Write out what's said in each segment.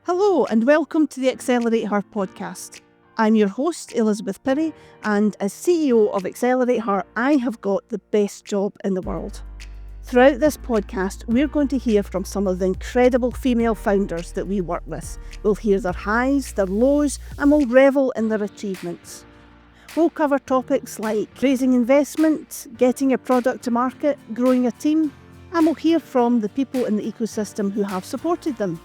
Hello and welcome to the AccelerateHER podcast. I'm your host, Elizabeth Pirrie, and as CEO of AccelerateHER, I have got the best job in the world. Throughout this podcast, we're going to hear from some of the incredible female founders that we work with. We'll hear their highs, their lows, and we'll revel in their achievements. We'll cover topics like raising investment, getting a product to market, growing a team, and we'll hear from the people in the ecosystem who have supported them.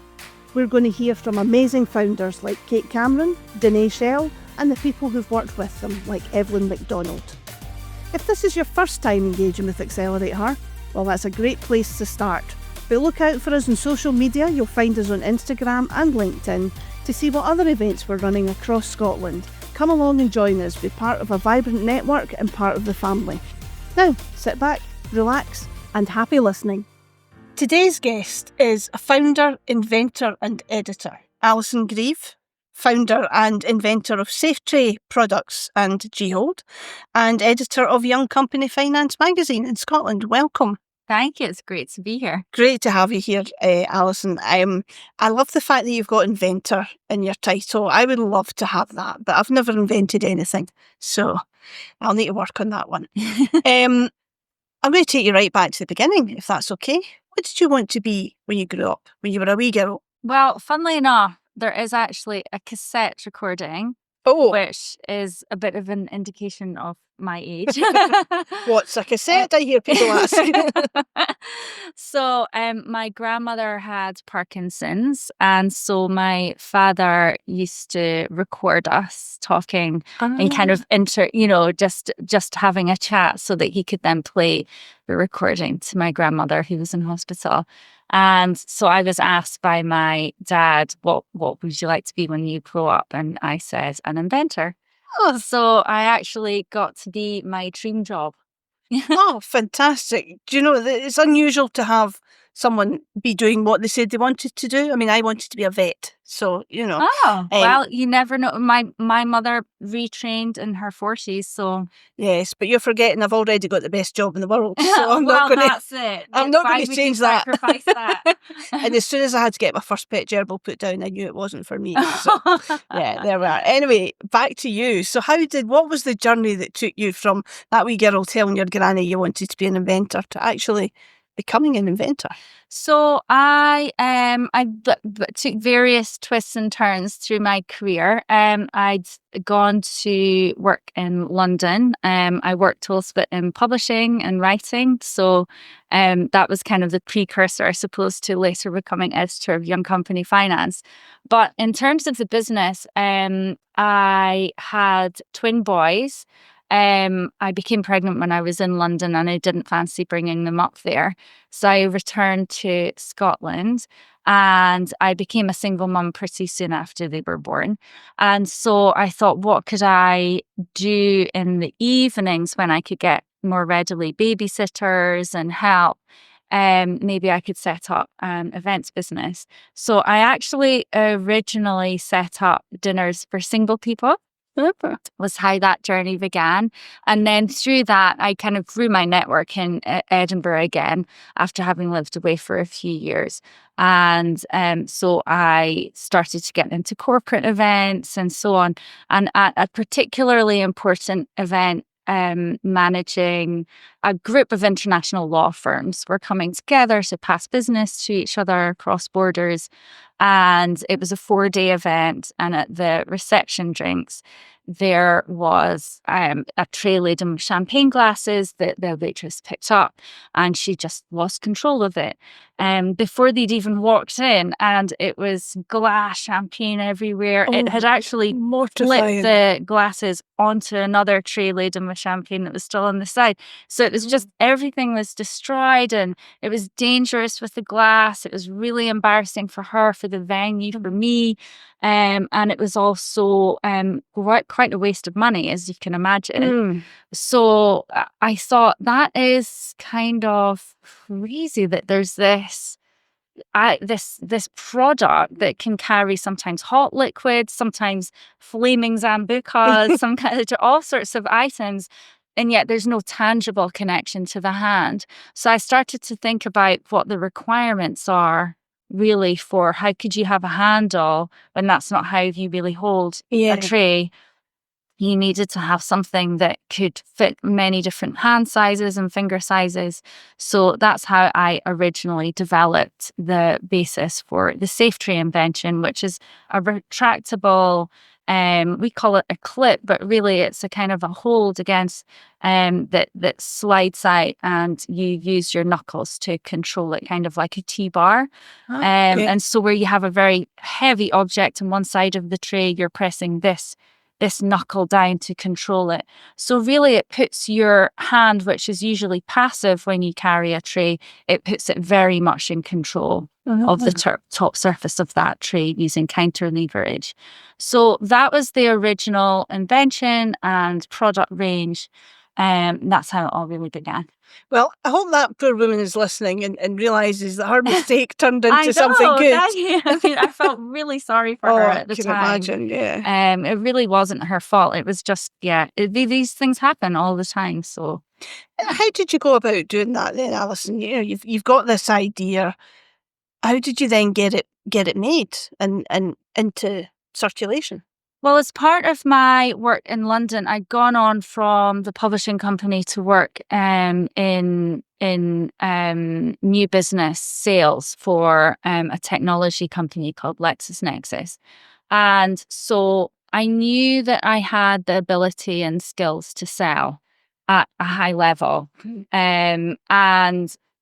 We're going to hear from amazing founders like Kate Cameron, Danae Schell, and the people who've worked with them like Evelyn McDonald. If this is your first time engaging with AccelerateHER, well, that's a great place to start. But look out for us on social media. You'll find us on Instagram and LinkedIn to see what other events we're running across Scotland. Come along and join us, be part of a vibrant network and part of the family. Now, sit back, relax, and happy listening. Today's guest is a founder, inventor and editor, Alison Grieve, founder and inventor of SafeTray products and Ghold, and editor of Young Company Finance magazine in Scotland. Welcome. Thank you. It's great to be here. Great to have you here, Alison. I love the fact that you've got inventor in your title. I would love to have that, but I've never invented anything, so I'll need to work on that one. I'm going to take you right back to the beginning, if that's okay. What did you want to be when you grew up, when you were a wee girl? Well, funnily enough, there is actually a cassette recording, which is a bit of an indication of my age. What's a cassette? I hear people ask. So my grandmother had Parkinson's, and so my father used to record us talking and kind of just having a chat so that he could then play the recording to my grandmother who was in hospital. And so I was asked by my dad, what would you like to be when you grow up? And I said, an inventor. Oh, so I actually got to be my dream job. Oh, fantastic. Do you know, it's unusual to have someone be doing what they said they wanted to do. I mean, I wanted to be a vet, so, you know. Oh, well, you never know. My mother retrained in her 40s, so... Yes, but you're forgetting I've already got the best job in the world, so I'm well, not going to... that's it. I'm not going to change that. Sacrifice that. And as soon as I had to get my first pet gerbil put down, I knew it wasn't for me. So, yeah, there we are. Anyway, back to you. So what was the journey that took you from that wee girl telling your granny you wanted to be an inventor to actually becoming an inventor? So I took various twists and turns through my career. I'd gone to work in London. I worked a little bit in publishing and writing. So that was kind of the precursor, I suppose, to later becoming editor of Young Company Finance. But in terms of the business, I had twin boys. I became pregnant when I was in London and I didn't fancy bringing them up there. So I returned to Scotland and I became a single mum pretty soon after they were born. And so I thought, what could I do in the evenings when I could get more readily babysitters and help? Maybe I could set up an events business. So I actually originally set up dinners for single people. Was how that journey began. And then through that, I kind of grew my network in Edinburgh again after having lived away for a few years. And so I started to get into corporate events and so on. And at a particularly important event, managing a group of international law firms were coming together to pass business to each other across borders. And it was a 4-day event. And at the reception drinks, there was a tray laden with champagne glasses that the waitress picked up, and she just lost control of it. Before they'd even walked in, and it was glass champagne everywhere. It had actually flipped the glasses onto another tray laden with champagne that was still on the side. So it was just, everything was destroyed, and it was dangerous with the glass. It was really embarrassing for her, for the venue, for me. And it was also quite a waste of money, as you can imagine. So I thought, that is kind of crazy that there's this product that can carry sometimes hot liquids, sometimes flaming Zambucas, some kind of all sorts of items, and yet there's no tangible connection to the hand. So I started to think about what the requirements are really for how could you have a handle when that's not how you really hold a tray. You needed to have something that could fit many different hand sizes and finger sizes. So that's how I originally developed the basis for the safe tray invention, which is a retractable, we call it a clip, but really it's a kind of a hold against that slides out, and you use your knuckles to control it, kind of like a T-bar. And so where you have a very heavy object on one side of the tray, you're pressing this knuckle down to control it. So really it puts your hand, which is usually passive when you carry a tray, it puts it very much in control of the top surface of that tray using counter leverage. So that was the original invention and product range. That's how it all really began. Well, I hope that poor woman is listening and realises that her mistake turned into something good. I felt really sorry for her at the time. Imagine, yeah. It really wasn't her fault. It was just, these things happen all the time. So, how did you go about doing that then, Alison? You know, you've got this idea. How did you then get it made and into circulation? Well, as part of my work in London, I'd gone on from the publishing company to work in new business sales for a technology company called LexisNexis. And so I knew that I had the ability and skills to sell at a high level.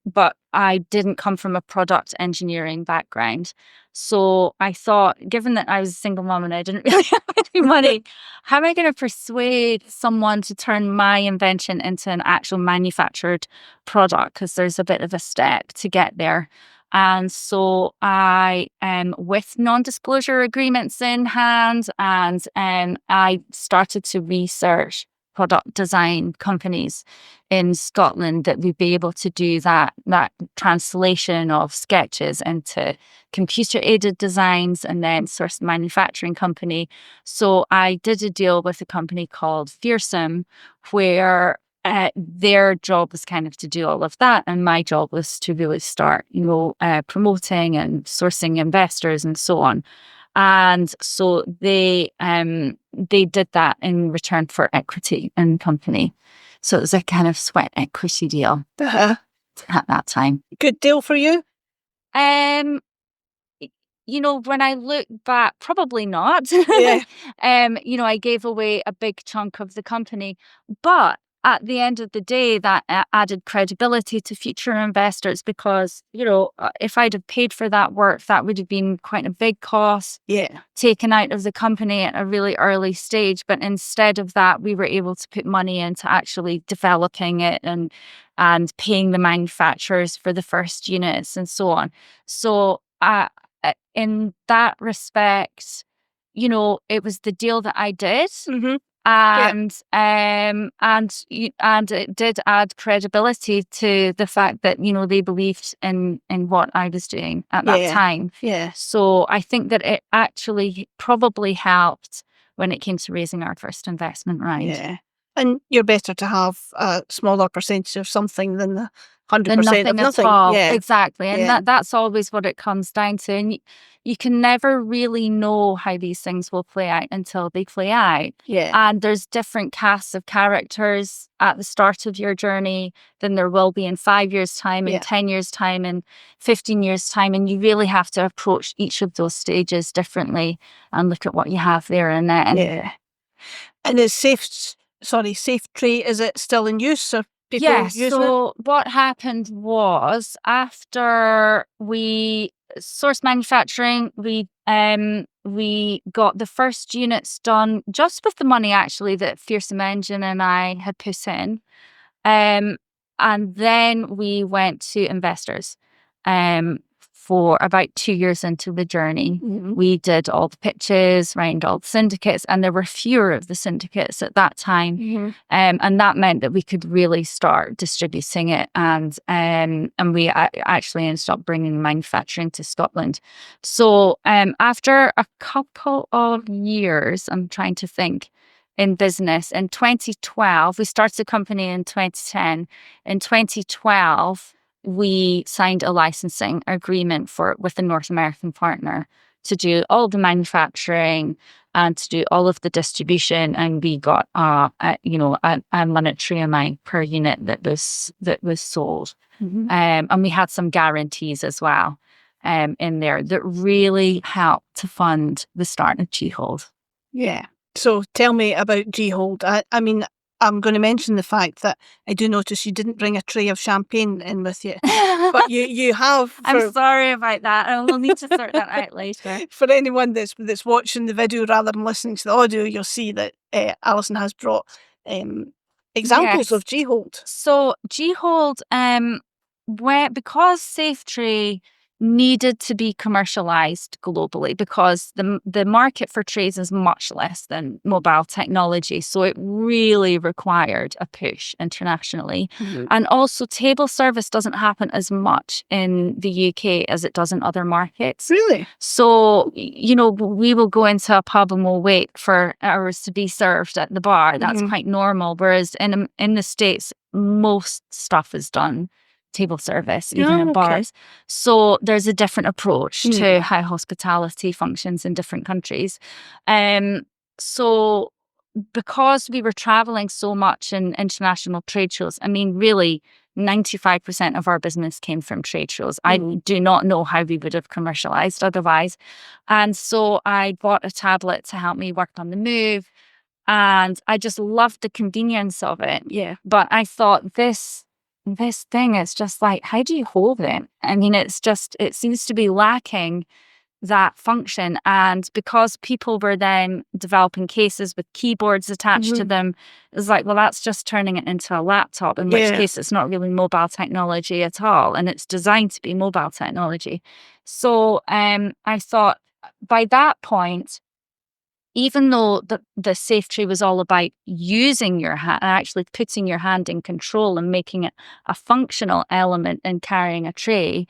But I didn't come from a product engineering background. So I thought, given that I was a single mom and I didn't really have any money, how am I going to persuade someone to turn my invention into an actual manufactured product? Because there's a bit of a step to get there. And so I, with non-disclosure agreements in hand, and I started to research product design companies in Scotland that would be able to do that translation of sketches into computer-aided designs and then source manufacturing company. So I did a deal with a company called Fearsome, where their job was kind of to do all of that, and my job was to really start, promoting and sourcing investors and so on. And so they did that in return for equity in company. So it was a kind of sweat equity deal at that time. Good deal for you? When I look back, probably not. Yeah. I gave away a big chunk of the company, but at the end of the day, that added credibility to future investors because, if I'd have paid for that work, that would have been quite a big cost taken out of the company at a really early stage. But instead of that, we were able to put money into actually developing it and paying the manufacturers for the first units and so on. So in that respect, it was the deal that I did. Mm-hmm. And it did add credibility to the fact that they believed in what I was doing at that time. Yeah. So I think that it actually probably helped when it came to raising our first investment round. Yeah, and you're better to have a smaller percentage of something than the 100% of nothing. At all. Yeah. Exactly. And that's always what it comes down to. And you can never really know how these things will play out until they play out. Yeah. And there's different casts of characters at the start of your journey than there will be in 5 years' time, in 10 years' time, in 15 years' time. And you really have to approach each of those stages differently and look at what you have there and then. Yeah. And is Safe Tray, is it still in use? Or so what happened was after we sourced manufacturing, we got the first units done just with the money actually that Fearsome Engine and I had put in. And then we went to investors for about 2 years into the journey. Mm-hmm. We did all the pitches, round all the syndicates, and there were fewer of the syndicates at that time. Mm-hmm. And that meant that we could really start distributing it. And we actually ended up bringing manufacturing to Scotland. So after a couple of years, I'm trying to think, in business, in 2012, we started the company in 2010. In 2012, we signed a licensing agreement with a North American partner to do all the manufacturing and to do all of the distribution, and we got a monetary amount per unit that was sold. And we had some guarantees as well in there that really helped to fund the start of G-Hold. Yeah. So tell me about G-Hold. I mean, I'm going to mention the fact that I do notice you didn't bring a tray of champagne in with you, but you have. I'm sorry about that. I will need to sort that out later. For anyone that's watching the video rather than listening to the audio, you'll see that Alison has brought examples of G-Hold. So G-Hold, because Safe Tray needed to be commercialized globally, because the market for trays is much less than mobile technology. So it really required a push internationally. And also table service doesn't happen as much in the UK as it does in other markets. Really? So, we will go into a pub and we'll wait for hours to be served at the bar. That's quite normal. Whereas in the States, most stuff is done table service, even in bars. So there's a different approach to how hospitality functions in different countries. So because we were traveling so much in international trade shows, I mean, really 95% of our business came from trade shows. I do not know how we would have commercialized otherwise. And so I bought a tablet to help me work on the move. And I just loved the convenience of it. Yeah. But I thought this thing is just like, how do you hold it? I mean, it seems to be lacking that function. And because people were then developing cases with keyboards attached to them, it's like, well, that's just turning it into a laptop, in which case it's not really mobile technology at all. And it's designed to be mobile technology. So I thought by that point, even though the Safe Tray was all about using your hand and actually putting your hand in control and making it a functional element in carrying a tray,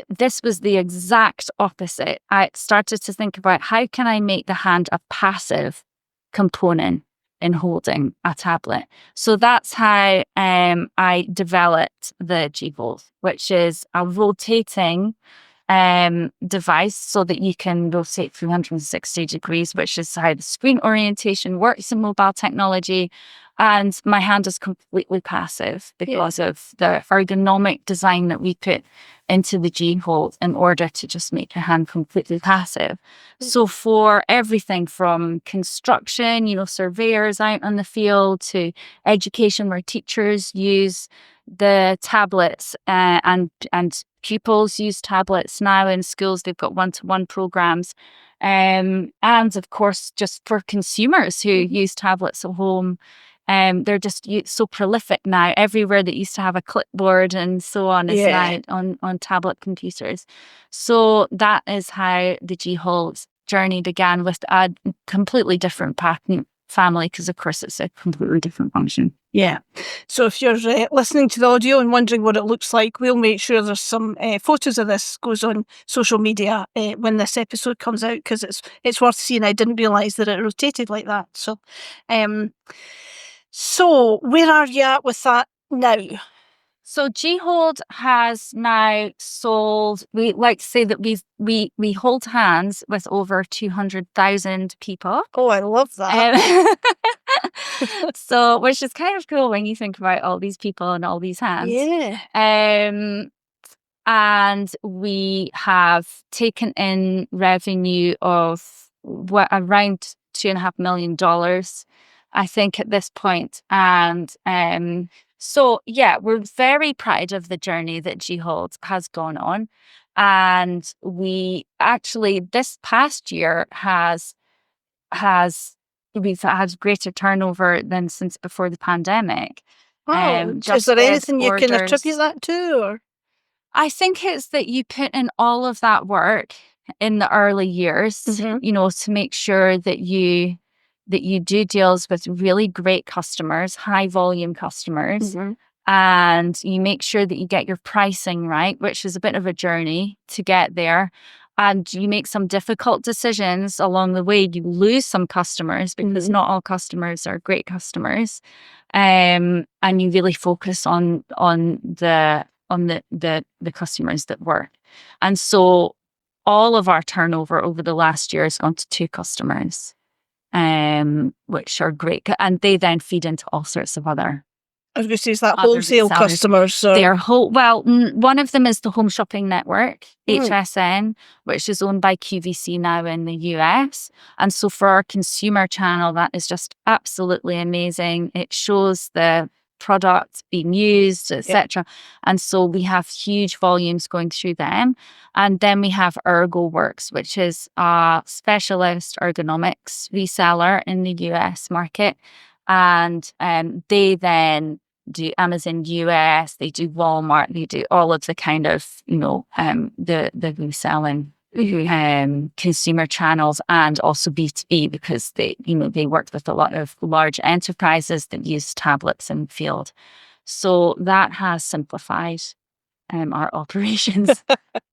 this was the exact opposite. I started to think about, how can I make the hand a passive component in holding a tablet? So that's how I developed the G-Hold, which is a rotating device so that you can rotate 360 degrees, which is how the screen orientation works in mobile technology. And my hand is completely passive because of the ergonomic design that we put into the G-Hold in order to just make your hand completely passive. So for everything from construction, surveyors out on the field, to education where teachers use the tablets and pupils use tablets now in schools. They've got one-to-one programs. And of course, just for consumers who use tablets at home, they're just so prolific now. Everywhere that used to have a clipboard and so on is now on tablet computers. So that is how the G-Hold journey began, with a completely different patent family, because of course it's a completely different function. Yeah. So if you're listening to the audio and wondering what it looks like, we'll make sure there's some photos of this goes on social media when this episode comes out, because it's worth seeing. I didn't realise that it rotated like that. So where are you at with that now? So G-Hold has now sold. We like to say that we hold hands with over 200,000 people. Oh, I love that. So, which is kind of cool when you think about all these people and all these hands. Yeah. And we have taken in revenue of around $2.5 million, I think, at this point. And so, yeah, we're very proud of the journey that G-Hold has gone on. And we actually, this past year we've had greater turnover than since before the pandemic. Oh, is there anything you can attribute that to? Or? I think it's that you put in all of that work in the early years, to make sure that you do deals with really great customers, high volume customers, and you make sure that you get your pricing right, which is a bit of a journey to get there. And you make some difficult decisions along the way. You lose some customers because not all customers are great customers. And you really focus on the on the customers that work. And so all of our turnover over the last year has gone to 2 customers, which are great. And they then feed into all sorts of other. I was going to say, is that Other wholesale resellers. customers? Or... They're one of them is the Home Shopping Network, HSN, which is owned by QVC now in the US. And so for our consumer channel, that is just absolutely amazing. It shows the product being used, etc. And so we have huge volumes going through them. And then we have ErgoWorks, which is a specialist ergonomics reseller in the US market. And they then do Amazon US, they do Walmart, they do all of the kind of, the reselling consumer channels, and also B2B, because they work with a lot of large enterprises that use tablets in the field. So that has simplified our operations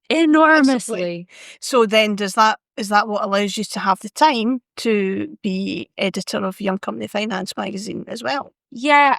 enormously. So then is that what allows you to have the time to be editor of Young Company Finance magazine as well? Yeah,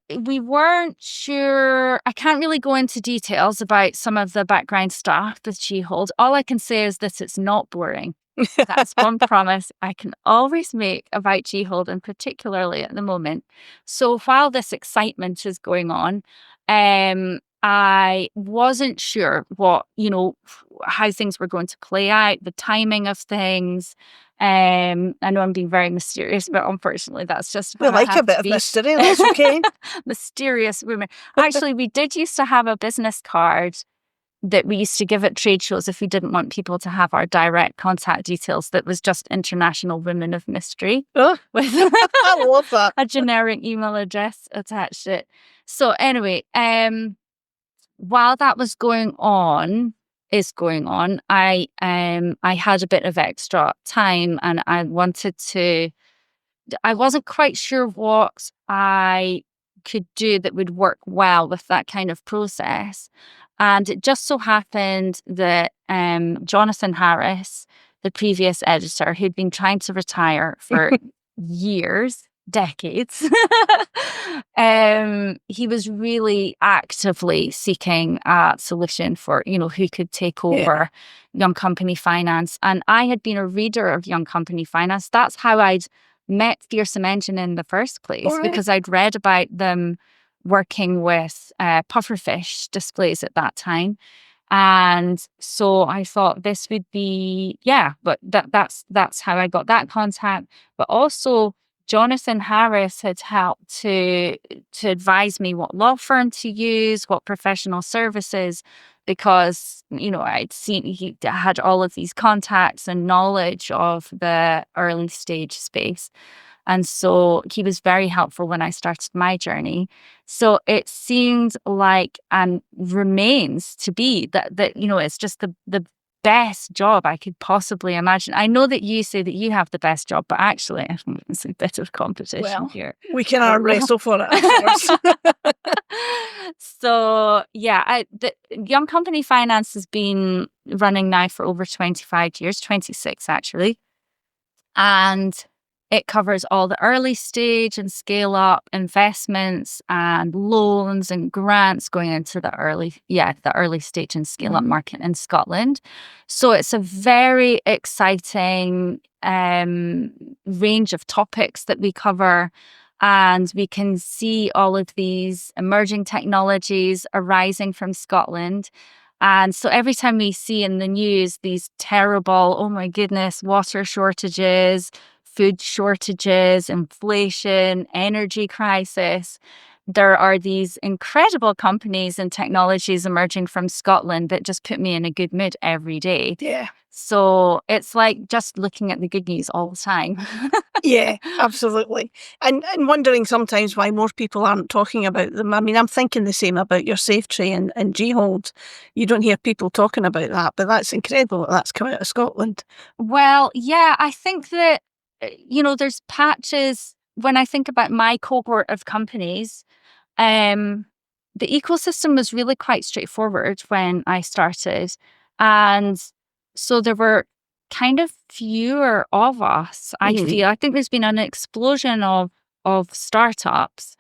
we weren't sure. I can't really go into details about some of the background stuff with G-Hold. All I can say is that it's not boring. That's one promise I can always make about G-Hold, and particularly at the moment. So while this excitement is going on, I wasn't sure how things were going to play out, the timing of things. I know I'm being very mysterious, but unfortunately that's just we like a bit of mystery. That's okay. Mysterious women. Actually, we did used to have a business card that we used to give at trade shows if we didn't want people to have our direct contact details, that was just International Women of Mystery. Oh, with I love that. A generic email address attached to it. So anyway, while that was going on, I had a bit of extra time, and I wasn't quite sure what I could do that would work well with that kind of process. And it just so happened that Jonathan Harris, the previous editor, who'd been trying to retire for years, decades, he was really actively seeking a solution for, who could take over Young Company Finance. And I had been a reader of Young Company Finance. That's how I'd met Fearsome Engine in the first place, because I'd read about them working with pufferfish displays at that time. And so I thought this would be, but that's how I got that contact. But also Jonathan Harris had helped to advise me what law firm to use, what professional services, because, I'd seen he had all of these contacts and knowledge of the early stage space. And so he was very helpful when I started my journey. So it seemed like, and remains to be, that it's just the best job I could possibly imagine. I know that you say that you have the best job, but actually I think it's a bit of competition here. We can arm wrestle for it, of course. So the Young Company Finance has been running now for over 25 years, 26 actually. And it covers all the early stage and scale up investments and loans and grants going into the early stage and scale up market in Scotland. So it's a very exciting range of topics that we cover. And we can see all of these emerging technologies arising from Scotland. And so every time we see in the news these terrible, oh my goodness, water shortages, food shortages, inflation, energy crisis, there are these incredible companies and technologies emerging from Scotland that just put me in a good mood every day. Yeah. So it's like just looking at the good news all the time. Yeah, absolutely. And wondering sometimes why more people aren't talking about them. I mean, I'm thinking the same about your SafeTray and G-Hold. You don't hear people talking about that, but that's incredible that that's come out of Scotland. Well, yeah, I think that, there's patches. When I think about my cohort of companies, the ecosystem was really quite straightforward when I started. And so there were kind of fewer of us, I feel. I think there's been an explosion of startups.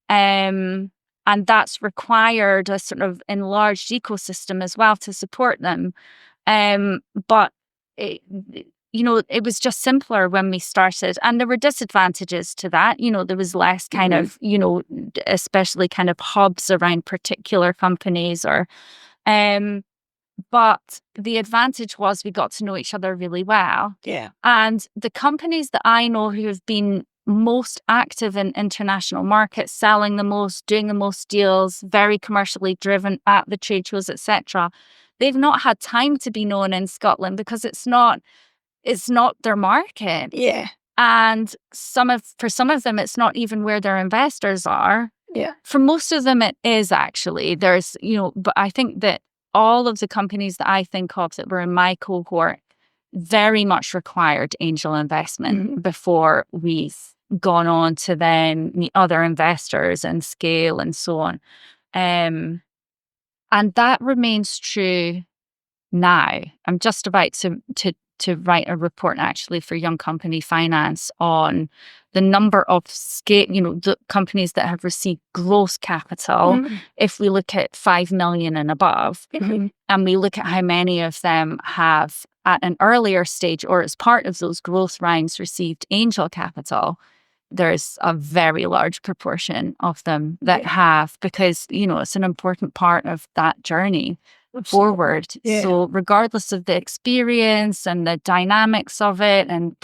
And And that's required a sort of enlarged ecosystem as well to support them. But it, it was just simpler when we started, and there were disadvantages to that. There was less kind of, especially kind of hubs around particular companies but the advantage was we got to know each other really well. Yeah. And the companies that I know who have been most active in international markets, selling the most, doing the most deals, very commercially driven at the trade shows, etc., they've not had time to be known in Scotland because it's not their market. Yeah. And for some of them, it's not even where their investors are. Yeah. For most of them, it is actually. There's, but I think that all of the companies that I think of that were in my cohort very much required angel investment before we've gone on to then meet other investors and scale and so on. And that remains true now. I'm just about to write a report actually for Young Company Finance on the number of scale, the companies that have received gross capital. If we look at 5 million and above, and we look at how many of them have at an earlier stage or as part of those growth rounds received angel capital, there's a very large proportion of them that have, because, it's an important part of that journey forward. Yeah. So regardless of the experience and the dynamics of it, and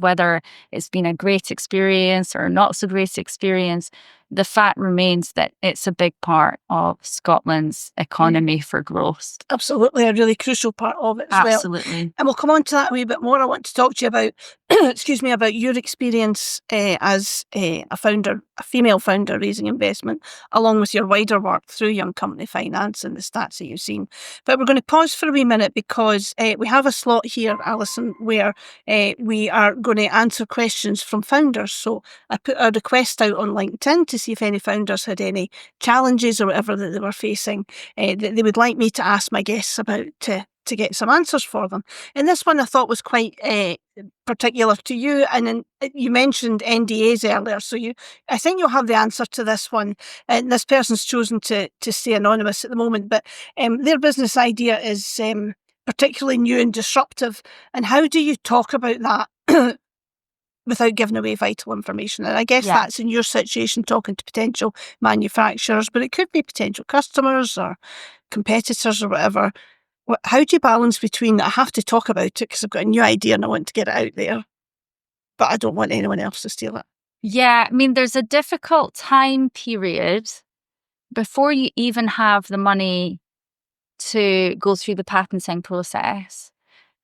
whether it's been a great experience or not so great experience, the fact remains that it's a big part of Scotland's economy for growth. Absolutely, a really crucial part of it as well. Absolutely. And we'll come on to that a wee bit more. I want to talk to you about, about your experience as a founder, a female founder raising investment, along with your wider work through Young Company Finance and the stats that you've seen. But we're going to pause for a wee minute because we have a slot here, Alison, where we are going to answer questions from founders. So I put a request out on LinkedIn to see if any founders had any challenges or whatever that they were facing that they would like me to ask my guests about to get some answers for them. And this one I thought was quite particular to you. And then you mentioned NDAs earlier, so I think you'll have the answer to this one. And this person's chosen to stay anonymous at the moment, but their business idea is particularly new and disruptive. And how do you talk about that without giving away vital information? And I guess that's in your situation, talking to potential manufacturers, but it could be potential customers or competitors or whatever. How do you balance between, I have to talk about it because I've got a new idea and I want to get it out there, but I don't want anyone else to steal it? Yeah, I mean, there's a difficult time period before you even have the money to go through the patenting process,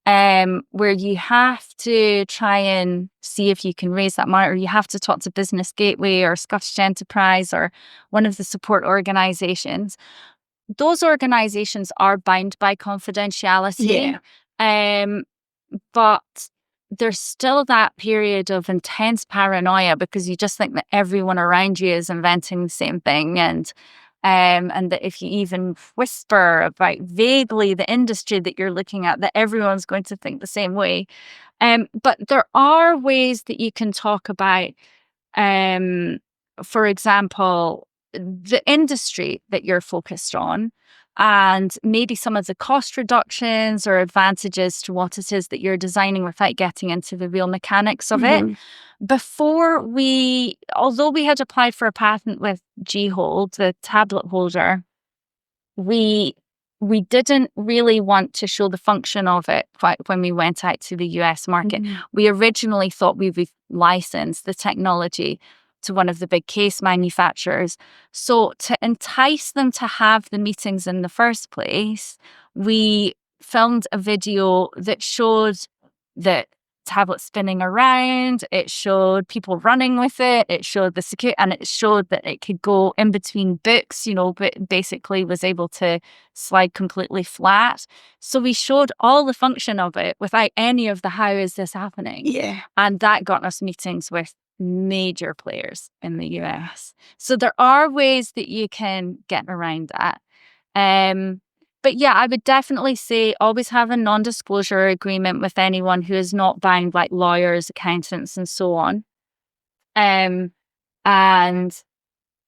where you have to try and see if you can raise that money, or you have to talk to Business Gateway or Scottish Enterprise or one of the support organisations. Those organisations are bound by confidentiality, but there's still that period of intense paranoia because you just think that everyone around you is inventing the same thing, and that if you even whisper about vaguely the industry that you're looking at, that everyone's going to think the same way. But there are ways that you can talk about, for example, the industry that you're focused on, and maybe some of the cost reductions or advantages to what it is that you're designing without getting into the real mechanics of it. Although we had applied for a patent with G-Hold, the tablet holder, we didn't really want to show the function of it when we went out to the US market. We originally thought we would license the technology to one of the big case manufacturers. So to entice them to have the meetings in the first place, we filmed a video that showed the tablet spinning around, it showed people running with it, it showed the security, and it showed that it could go in between books, but basically was able to slide completely flat. So we showed all the function of it without any of the how is this happening. Yeah. And that got us meetings with major players in the US. So there are ways that you can get around that. But yeah, I would definitely say always have a non-disclosure agreement with anyone who is not bound, like lawyers, accountants, and so on. And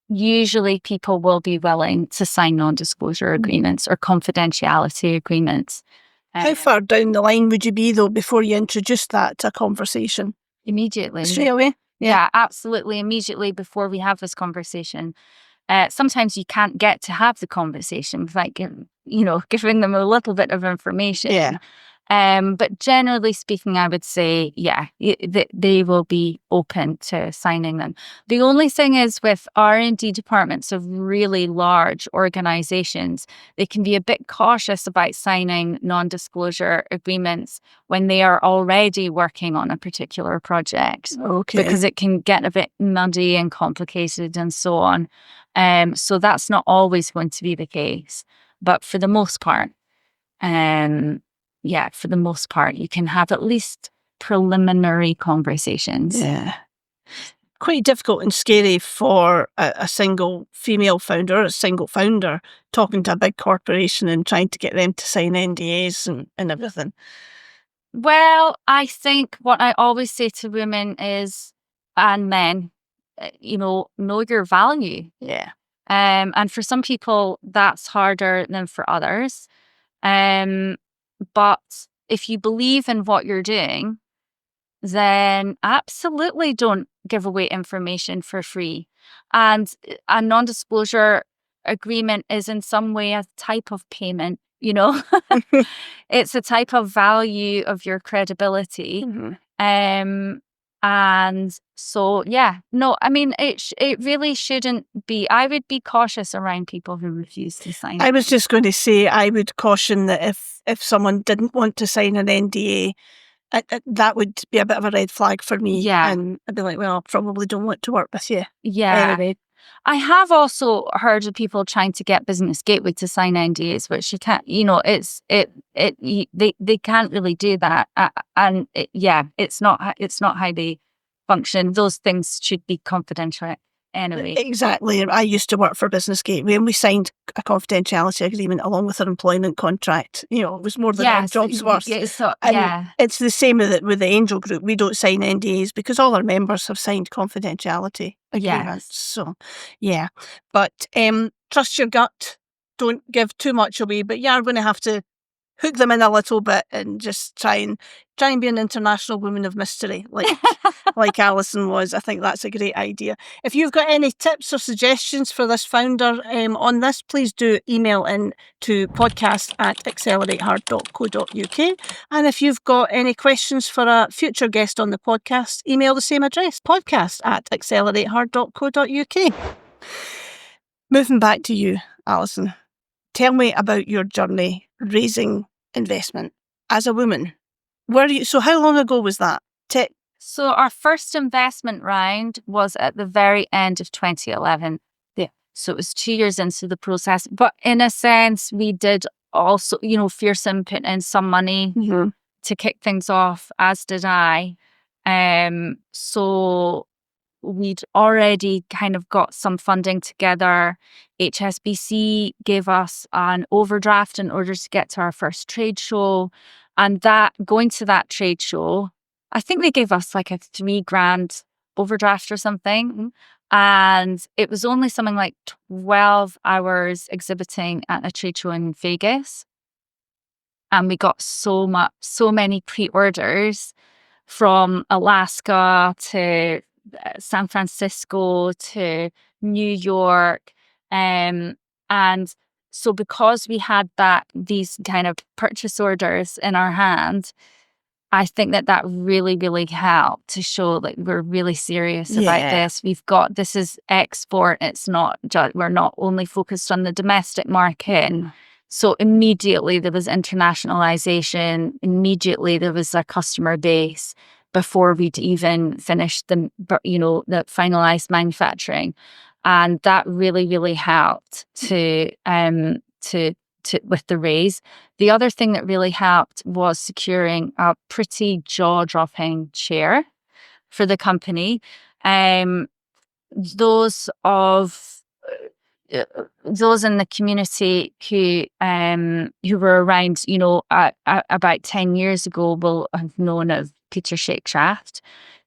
usually people will be willing to sign non-disclosure agreements or confidentiality agreements. How far down the line would you be, though, before you introduce that to a conversation? Immediately. Straight away? Yeah, absolutely. Immediately before we have this conversation. Sometimes you can't get to have the conversation without giving them a little bit of information. Yeah. But generally speaking, I would say, they will be open to signing them. The only thing is with R&D departments of really large organizations, they can be a bit cautious about signing non-disclosure agreements when they are already working on a particular project. Okay. Because it can get a bit muddy and complicated and so on. So that's not always going to be the case. But for the most part, you can have at least preliminary conversations. Yeah. Quite difficult and scary for a single female founder, a single founder, talking to a big corporation and trying to get them to sign NDAs and everything. Well, I think what I always say to women is, and men, know your value. Yeah. And for some people, that's harder than for others. But if you believe in what you're doing, then absolutely don't give away information for free. And a non-disclosure agreement is in some way a type of payment, It's a type of value of your credibility. Mm-hmm. And so, it really shouldn't be. I would be cautious around people who refuse to sign. I was just going to say, I would caution that if someone didn't want to sign an NDA, that would be a bit of a red flag for me. Yeah. And I'd be like, well, I probably don't want to work with you. Yeah. Anyway. I have also heard of people trying to get Business Gateway to sign NDAs, which you can't, they can't really do that. It's not how they function. Those things should be confidential anyway. Exactly. I used to work for Business Gateway and we signed a confidentiality agreement along with an employment contract. It was more than our jobs worth. It's the same with the Angel Group. We don't sign NDAs because all our members have signed confidentiality agreements. Yes. So, yeah. But trust your gut. Don't give too much away. But you are going to have to hook them in a little bit and just try and be an international woman of mystery like Alison was. I think that's a great idea. If you've got any tips or suggestions for this founder on this, please do email in to podcast@accelerateher.co.uk. And if you've got any questions for a future guest on the podcast, email the same address, podcast@accelerateher.co.uk. Moving back to you, Alison. Tell me about your journey raising investment as a woman. So how long ago was that? So our first investment round was at the very end of 2011. Yeah. So it was 2 years into the process. But in a sense, we did also, Fearsome put in some money to kick things off, as did I. So we'd already kind of got some funding together. HSBC gave us an overdraft in order to get to our first trade show. And going to that trade show, I think they gave us like a $3,000 overdraft or something. And it was only something like 12 hours exhibiting at a trade show in Vegas. And we got so many pre-orders from Alaska to San Francisco to New York. And so because we had these kind of purchase orders in our hand, I think that really, really helped to show that we're really serious about this. This is export. It's not we're not only focused on the domestic market. So immediately there was internationalization. Immediately there was a customer base before we'd even finished the finalized manufacturing. And that really, really helped to with the raise. The other thing that really helped was securing a pretty jaw-dropping chair for the company. Those in the community who were around, about 10 years ago will have known of Peter Shakeshaft,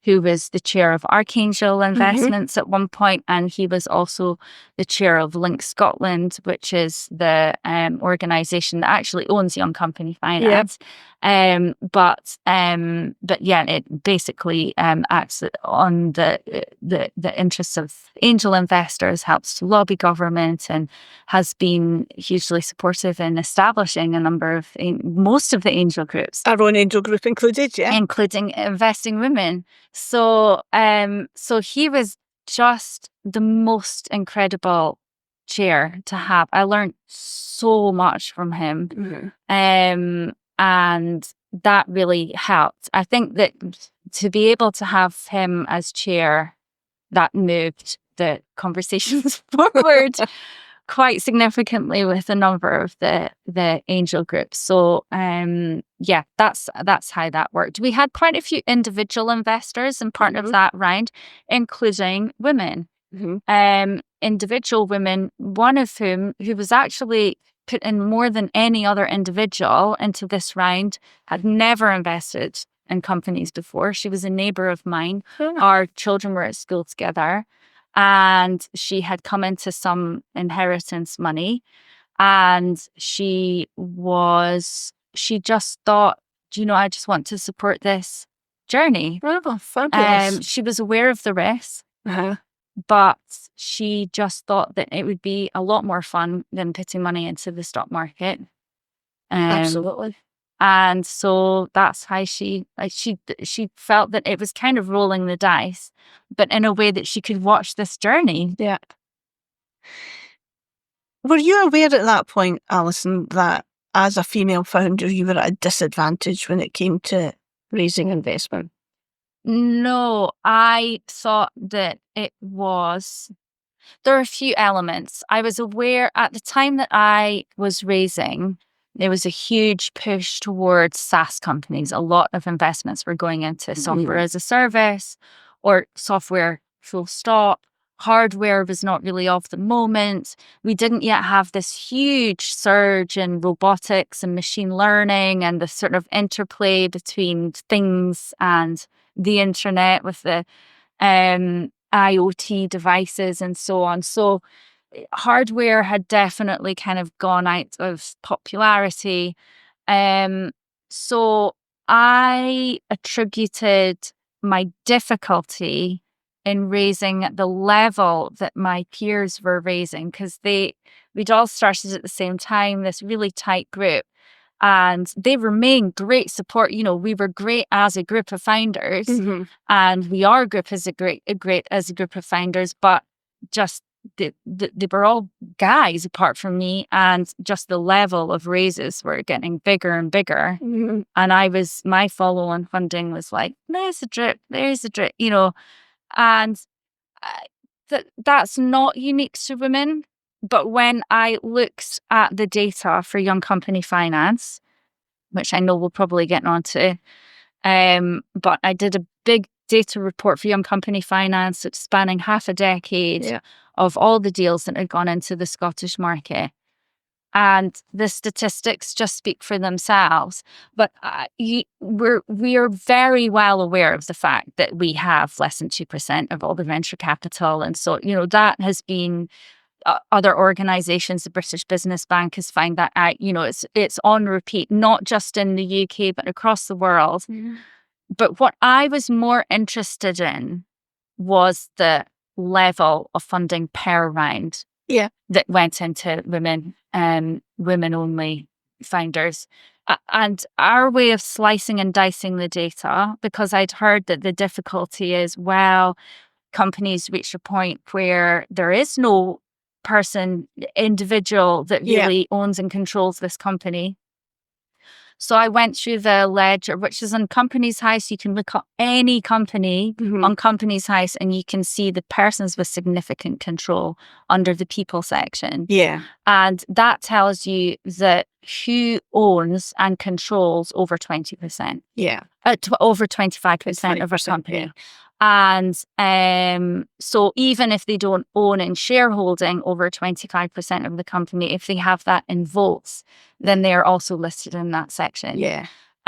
who was the chair of Archangel Investments at one point, and he was also the chair of Link Scotland, which is the organisation that actually owns Young Company Finance. But yeah, it basically acts on the interests of angel investors, helps to lobby government, and has been hugely supportive in establishing a number of most of the angel groups. Our own angel group included, including Investing Women. So he was just the most incredible chair to have. I learned so much from him. And that really helped. I think that to be able to have him as chair, that moved the conversations forward quite significantly with a number of the angel groups. So yeah, that's how that worked. We had quite a few individual investors in part of that round, including women. Individual women, one of whom, who was actually put in more than any other individual into this round, had never invested in companies before. She was a neighbour of mine. Our children were at school together, and she had come into some inheritance money, and she just thought, do you know, I just want to support this journey. Oh, fabulous. She was aware of the risks. But she just thought that it would be a lot more fun than putting money into the stock market. Absolutely. And so that's how she felt that it was kind of rolling the dice, but in a way that she could watch this journey. Yeah. Were you aware at that point, Alison, that as a female founder, you were at a disadvantage when it came to raising investment? No, I thought that it was... There are a few elements. I was aware at the time that I was raising, there was a huge push towards SaaS companies. A lot of investments were going into software as a service or software full stop. Hardware was not really of the moment. We didn't yet have this huge surge in robotics and machine learning and the sort of interplay between things and the internet with the IoT devices and so on. So hardware had definitely kind of gone out of popularity. So I attributed my difficulty in raising at the level that my peers were raising, because we'd all started at the same time, this really tight group. And they remain great support. You know, we were great as a group of founders, and we are great as a group of founders. But just they were all guys apart from me, and just the level of raises were getting bigger and bigger. And my follow-on funding was like, there's a drip, you know, and that's not unique to women. But when I looked at the data for Young Company Finance, which I know we'll probably get onto, but I did a big data report for Young Company Finance spanning half a decade of all the deals that had gone into the Scottish market. And the statistics just speak for themselves. But we are very well aware of the fact that we have less than 2% of all the venture capital. And so, you know, that has been... other organisations, the British Business Bank has found that out. You know, it's on repeat, not just in the UK, but across the world. But what I was more interested in was the level of funding per round that went into women-only founders. And our way of slicing and dicing the data, because I'd heard that the difficulty is, well, companies reach a point where there is no individual that really owns and controls this company. So I went through the ledger, which is on Companies House. You can look up any company on Companies House, and you can see the persons with significant control under the people section. And that tells you that who owns and controls over 20%. Over 25% of a company. And so even if they don't own in shareholding over 25% of the company, if they have that in votes, then they are also listed in that section.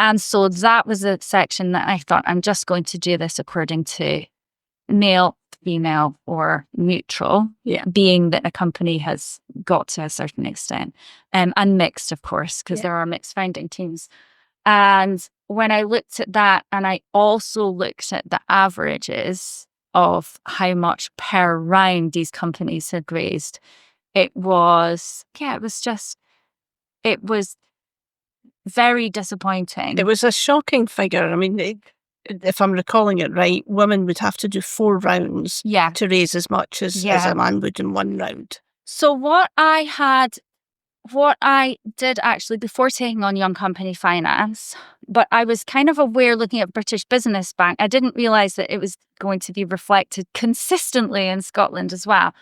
And so that was a section that I thought, I'm just going to do this according to male, female, or neutral, being that a company has got to a certain extent, and mixed, of course, because there are mixed founding teams. And when I looked at that, and I also looked at the averages of how much per round these companies had raised, it was very disappointing. It was a shocking figure. I mean, if I'm recalling it right, women would have to do 4 rounds to raise as much as a man would in 1 round. So what I did actually before taking on Young Company Finance, but I was kind of aware looking at British Business Bank, I didn't realise that it was going to be reflected consistently in Scotland as well.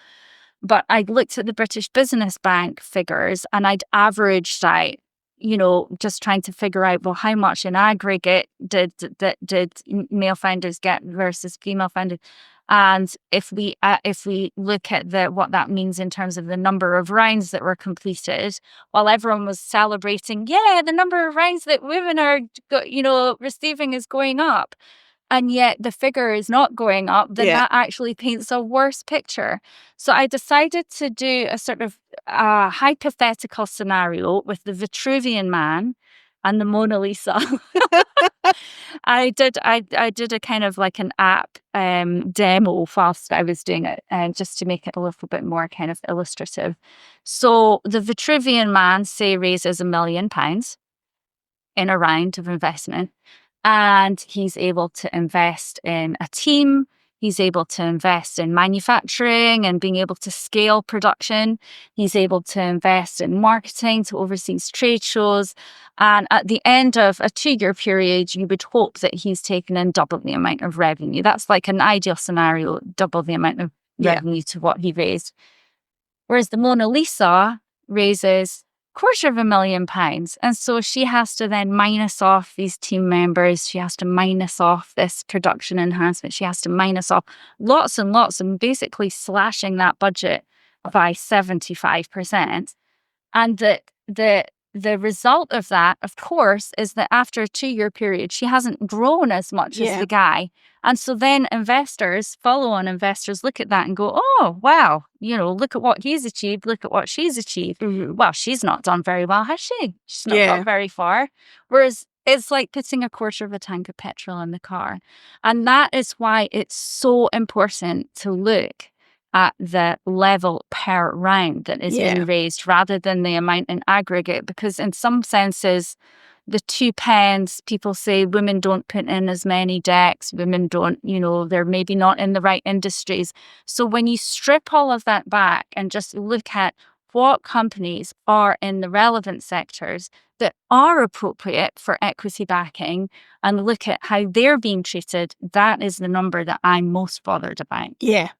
But I looked at the British Business Bank figures and I'd averaged out, just trying to figure out, well, how much in aggregate did male founders get versus female founders. And if we look at what that means in terms of the number of rounds that were completed, while everyone was celebrating, the number of rounds that women are, receiving is going up, and yet the figure is not going up, then that actually paints a worse picture. So I decided to do a sort of hypothetical scenario with the Vitruvian Man and the Mona Lisa. I did a kind of like an app demo whilst I was doing it, just to make it a little bit more kind of illustrative. So the Vitruvian Man, say, raises £1 million in a round of investment, and he's able to invest in a team. He's able to invest in manufacturing and being able to scale production. He's able to invest in marketing to overseas trade shows. And at the end of a 2-year period, you would hope that he's taken in double the amount of revenue. That's like an ideal scenario, double the amount of revenue to what he raised. Whereas the Mona Lisa raises £250,000. And so she has to then minus off these team members. She has to minus off this production enhancement. She has to minus off lots and lots, and basically slashing that budget by 75%. And the result of that, of course, is that after a 2-year period, she hasn't grown as much as the guy. And so then follow-on investors look at that and go, oh, wow, look at what he's achieved. Look at what she's achieved. Mm-hmm. Well, she's not done very well, has she? She's not got very far. Whereas it's like putting a quarter of a tank of petrol in the car. And that is why it's so important to look at the level per round that is being raised rather than the amount in aggregate, because in some senses, the 2 pence, people say women don't put in as many decks, women don't, they're maybe not in the right industries. So when you strip all of that back and just look at what companies are in the relevant sectors that are appropriate for equity backing and look at how they're being treated, that is the number that I'm most bothered about. Yeah.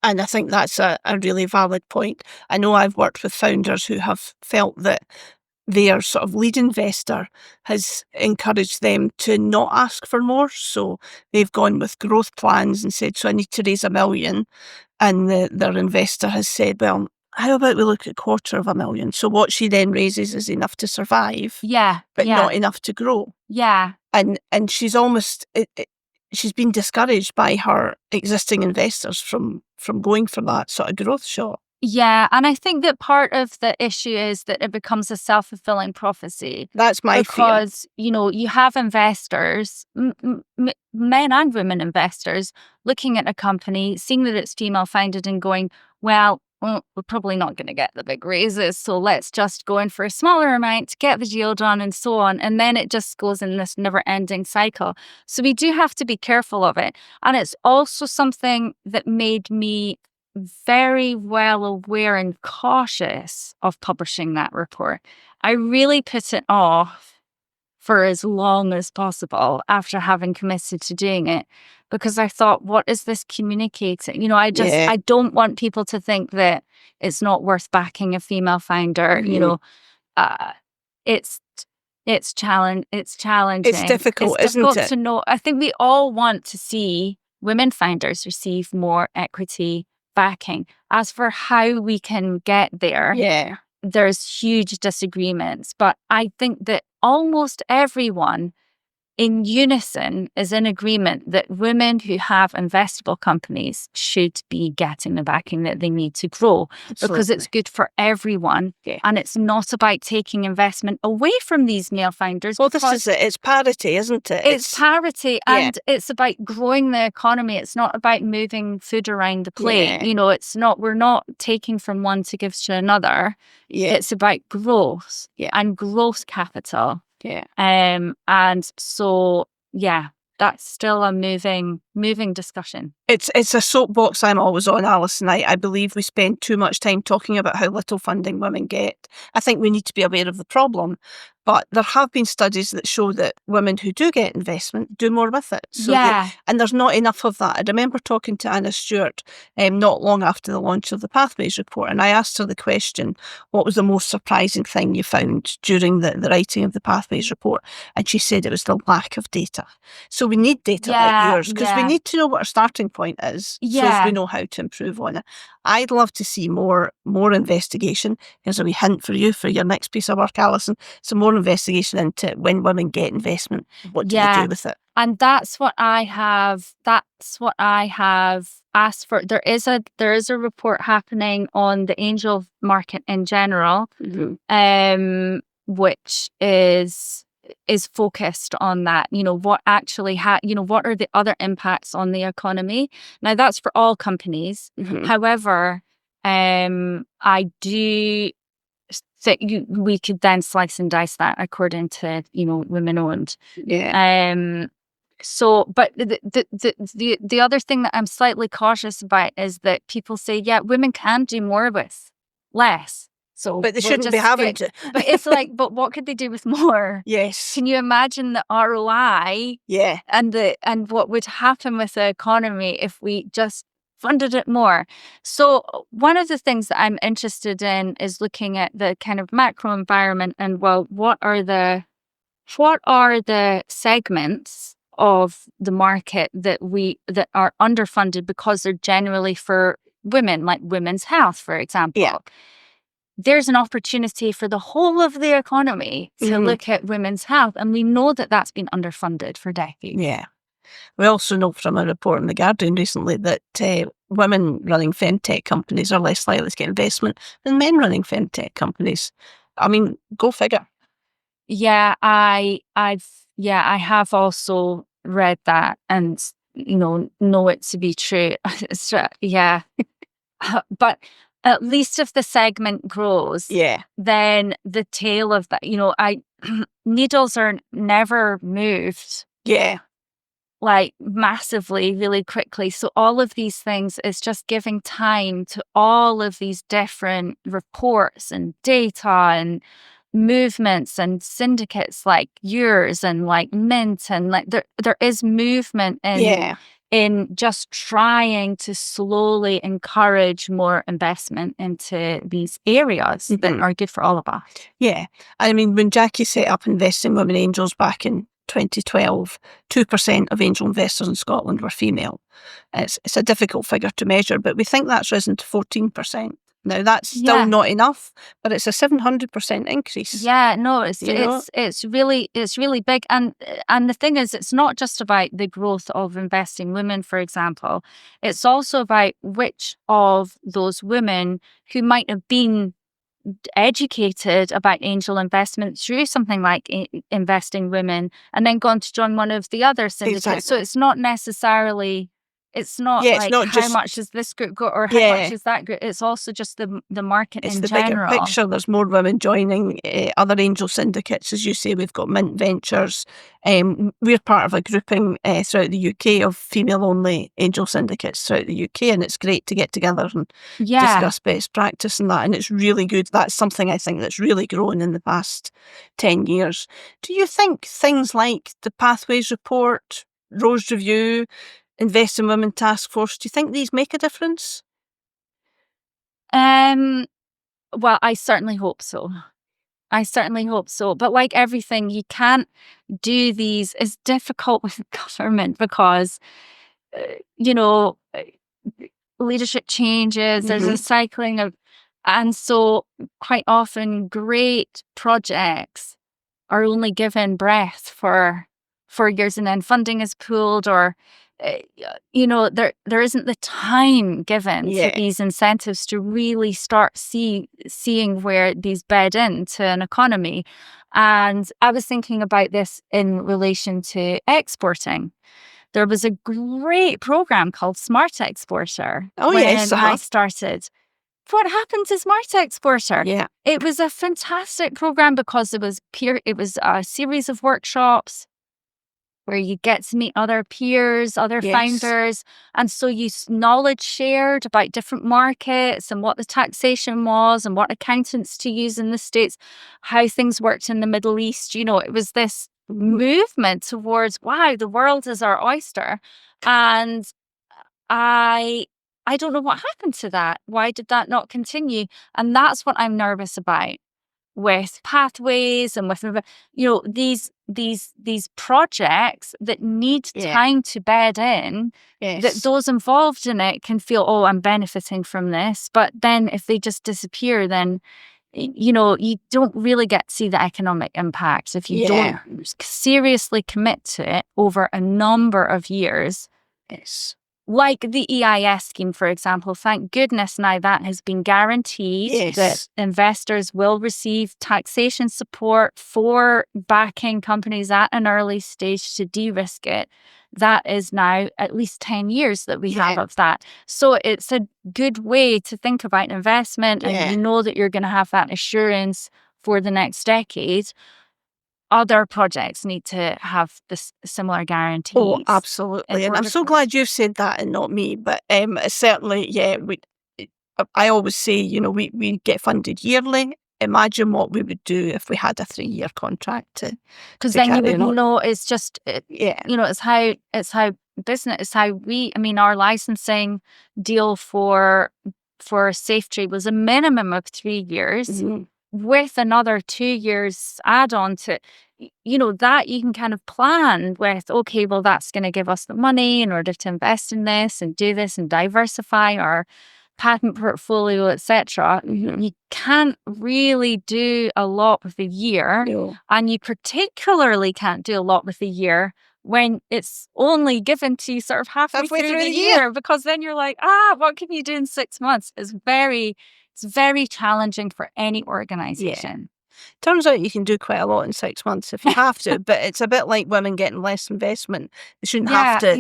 And I think that's a really valid point. I know I've worked with founders who have felt that their sort of lead investor has encouraged them to not ask for more. So they've gone with growth plans and said, so I need to raise £1 million. And their investor has said, well, how about we look at £250,000? So what she then raises is enough to survive, but not enough to grow. Yeah. And she's almost... she's been discouraged by her existing investors from going for that sort of growth shot. Yeah, and I think that part of the issue is that it becomes a self-fulfilling prophecy. That's my fear. Because, you have investors, men and women investors, looking at a company, seeing that it's female-founded and going, well, we're probably not going to get the big raises, so let's just go in for a smaller amount to get the deal done and so on. And then it just goes in this never-ending cycle. So we do have to be careful of it. And it's also something that made me very well aware and cautious of publishing that report. I really put it off for as long as possible after having committed to doing it, because I thought, what is this communicating? I don't want people to think that it's not worth backing a female founder. Mm-hmm. It's challenging. It's difficult, isn't it? It's difficult to know. I think we all want to see women founders receive more equity backing. As for how we can get there, there's huge disagreements. But I think that almost everyone in unison is in agreement that women who have investable companies should be getting the backing that they need to grow. Absolutely. Because it's good for everyone. Yeah. And it's not about taking investment away from these male founders. Well, this is it. It's parity, isn't it? It's parity, and it's about growing the economy. It's not about moving food around the plate. Yeah. We're not taking from one to give to another. Yeah. It's about growth and growth capital. Yeah. And so, that's still a moving discussion. It's a soapbox I'm always on, Alison. I believe we spend too much time talking about how little funding women get. I think we need to be aware of the problem, but there have been studies that show that women who do get investment do more with it. And there's not enough of that. I remember talking to Anna Stewart not long after the launch of the Pathways report, and I asked her the question, what was the most surprising thing you found during the writing of the Pathways report? And she said it was the lack of data. So we need data like yours, because we need to know what our starting point is, so we know how to improve on it. I'd love to see more investigation. Here's a wee hint for you for your next piece of work, Alison. Some more investigation into when women get investment. What do they do with it? And that's what I have asked for. There is a report happening on the angel market in general, which is focused on that. What actually what are the other impacts on the economy? Now that's for all companies. However, I do think we could then slice and dice that according to women owned. So, but the other thing that I'm slightly cautious about is that people say, women can do more with less. So, but they shouldn't be having to. But it's like, but what could they do with more? Yes. Can you imagine the ROI? Yeah. And what would happen with the economy if we just funded it more? So one of the things that I'm interested in is looking at the kind of macro environment and, well, what are the segments of the market that are underfunded because they're generally for women, like women's health, for example. Yeah. There's an opportunity for the whole of the economy to look at women's health. And we know that that's been underfunded for decades. Yeah. We also know from a report in The Guardian recently that women running femtech companies are less likely to get investment than men running femtech companies. I mean, go figure. Yeah, I have also read that and, know it to be true. But at least if the segment grows, then the tail of that, needles are never moved. Like massively, really quickly. So all of these things is just giving time to all of these different reports and data and movements and syndicates like yours and like Mint, and like there is movement in just trying to slowly encourage more investment into these areas that are good for all of us. Yeah. I mean, when Jackie set up Investing Women Angels back in 2012, 2% of angel investors in Scotland were female. It's a difficult figure to measure, but we think that's risen to 14%. Now that's still not enough, but it's a 700% increase. Yeah, no, it's really big, and the thing is, it's not just about the growth of investing women, for example. It's also about which of those women who might have been educated about angel investment through something like Investing Women and then gone to join one of the other syndicates. Exactly. So it's not necessarily. It's not how much has this group got or how much is that group. It's also just the market in general. It's the bigger picture. There's more women joining other angel syndicates. As you say, we've got Mint Ventures. We're part of a grouping throughout the UK of female-only angel syndicates throughout the UK, and it's great to get together and discuss best practice and that, and it's really good. That's something I think that's really grown in the past 10 years. Do you think things like the Pathways report, Rose Review, Investing Women Task Force, do you think these make a difference? Well, I certainly hope so. But like everything, you can't do these. It's difficult with government because, leadership changes, there's a cycling of, and so quite often great projects are only given breath for 4 years and then funding is pulled, or there isn't the time given to these incentives to really start seeing where these bed into an economy. And I was thinking about this in relation to exporting. There was a great program called Smart Exporter when I started. What happened to Smart Exporter? Yeah. It was a fantastic program because it was a series of workshops where you get to meet other peers, other founders. And so knowledge shared about different markets and what the taxation was and what accountants to use in the States, how things worked in the Middle East. It was this movement towards, wow, the world is our oyster. And I don't know what happened to that. Why did that not continue? And that's what I'm nervous about with pathways and with these projects that need time to bed in. That those involved in it can feel, oh, I'm benefiting from this, but then if they just disappear, then you don't really get to see the economic impact if you don't seriously commit to it over a number of years. Like the EIS scheme, for example, thank goodness now that has been guaranteed that investors will receive taxation support for backing companies at an early stage to de-risk it. That is now at least 10 years that we have of that. So it's a good way to think about investment, and you know that you're going to have that assurance for the next decade. Other projects need to have this similar guarantees. Oh, absolutely. And I'm so glad you've said that and not me. But certainly, I always say, we get funded yearly. Imagine what we would do if we had a 3-year contract. Because then you would know it's just, it's how business, it's how our licensing deal for Safe Trade was a minimum of 3 years. With another 2 years add on to, that you can kind of plan with, okay, well, that's going to give us the money in order to invest in this and do this and diversify our patent portfolio, etc. You can't really do a lot with a year. And you particularly can't do a lot with a year when it's only given to you sort of halfway through the year, because then you're like, what can you do in 6 months? It's very challenging for any organization. Turns out you can do quite a lot in 6 months if you have to, but it's a bit like women getting less investment. They shouldn't have to.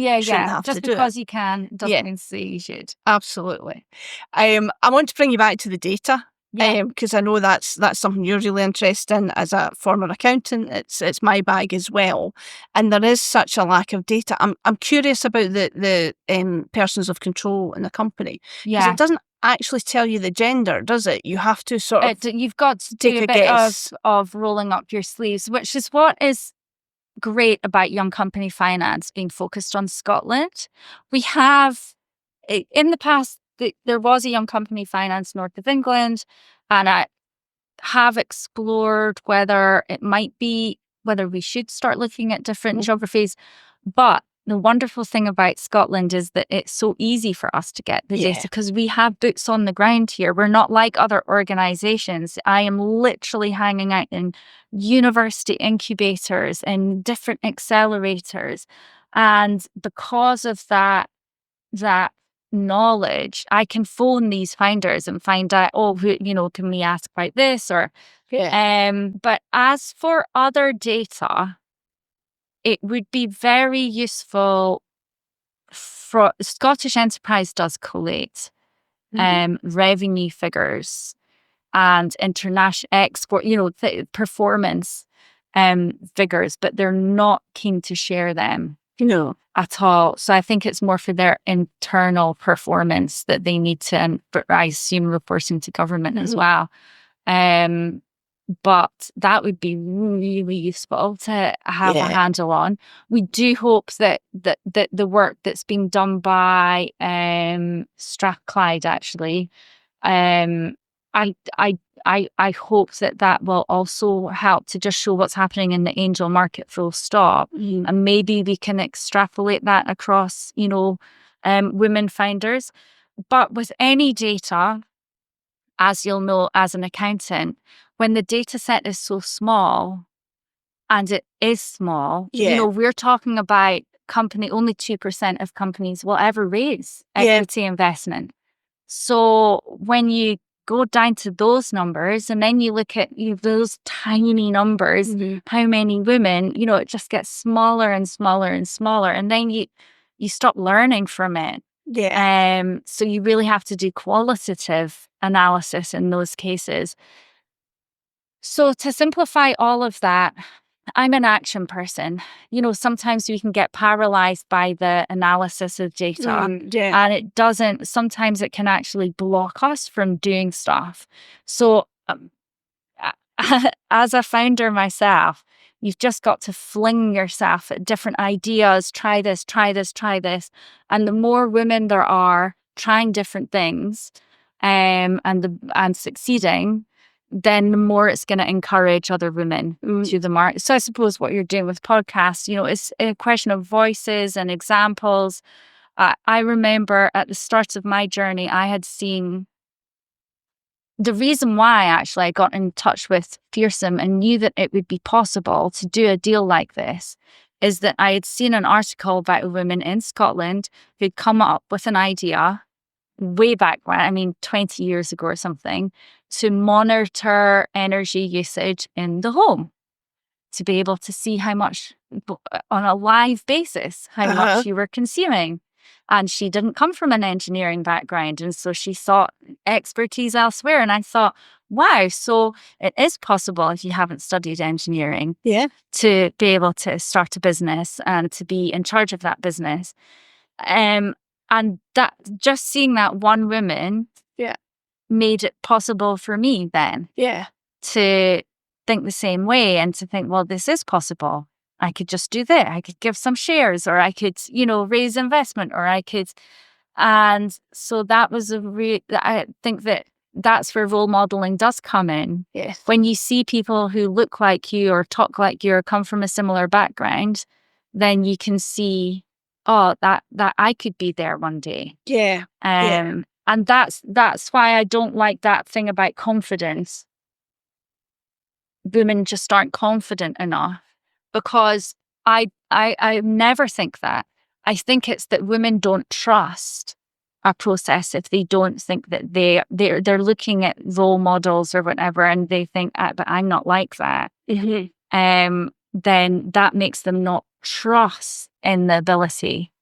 Just because you can doesn't mean to say you should. Absolutely. I want to bring you back to the data. Because I know that's something you're really interested in as a former accountant. It's my bag as well, and there is such a lack of data. I'm curious about the persons of control in the company, because it doesn't actually tell you the gender, does it? You have to sort of you've got to take do a bit guess of rolling up your sleeves, which is what is great about young company finance being focused on Scotland. We have in the past. There was a young company finance north of England, and I have explored whether we should start looking at different geographies. But the wonderful thing about Scotland is that it's so easy for us to get the data because we have boots on the ground here. We're not like other organizations. I am literally hanging out in university incubators and different accelerators. And because of that knowledge, I can phone these founders and find out, can we ask about this or but as for other data, it would be very useful for Scottish Enterprise does collate revenue figures and international export, performance figures, but they're not keen to share them. At all. So I think it's more for their internal performance that they need to, but I assume reporting to government as well. But that would be really useful to have a handle on. We do hope that the work that's been done by Strathclyde actually, I hope that will also help to just show what's happening in the angel market full stop. And maybe we can extrapolate that across, women founders. But with any data, as you'll know as an accountant, when the data set is so small, and it is small. Yeah. We're talking about only 2% of companies will ever raise equity investment. So when you go down to those numbers and then you look at those tiny numbers, how many women, it just gets smaller and smaller and smaller. And then you stop learning from it. Yeah. So you really have to do qualitative analysis in those cases. So to simplify all of that, I'm an action person. Sometimes we can get paralyzed by the analysis of data, and sometimes it can actually block us from doing stuff. So as a founder myself, you've just got to fling yourself at different ideas, try this, try this, try this. And the more women there are trying different things and succeeding, then the more it's going to encourage other women to the market. So I suppose what you're doing with podcasts, it's a question of voices and examples. I remember at the start of my journey, I had seen the reason why actually I got in touch with Fearsome and knew that it would be possible to do a deal like this is that I had seen an article about a woman in Scotland who'd come up with an idea way back when, 20 years ago or something, to monitor energy usage in the home, to be able to see how much, on a live basis, how much you were consuming. And she didn't come from an engineering background, and so she sought expertise elsewhere. And I thought, wow, so it is possible if you haven't studied engineering to be able to start a business and to be in charge of that business. And that just seeing that one woman made it possible for me then to think the same way and to think, well, this is possible. I could just do that. I could give some shares, or I could, raise investment, or I could. And so that was I think that's where role modeling does come in. Yes. When you see people who look like you or talk like you or come from a similar background, then you can see, that I could be there one day. Yeah. And that's why I don't like that thing about confidence. Women just aren't confident enough, because I never think that. I think it's that women don't trust a process if they don't think that they're looking at role models or whatever, and they think, but I'm not like that. Then that makes them not trust in the ability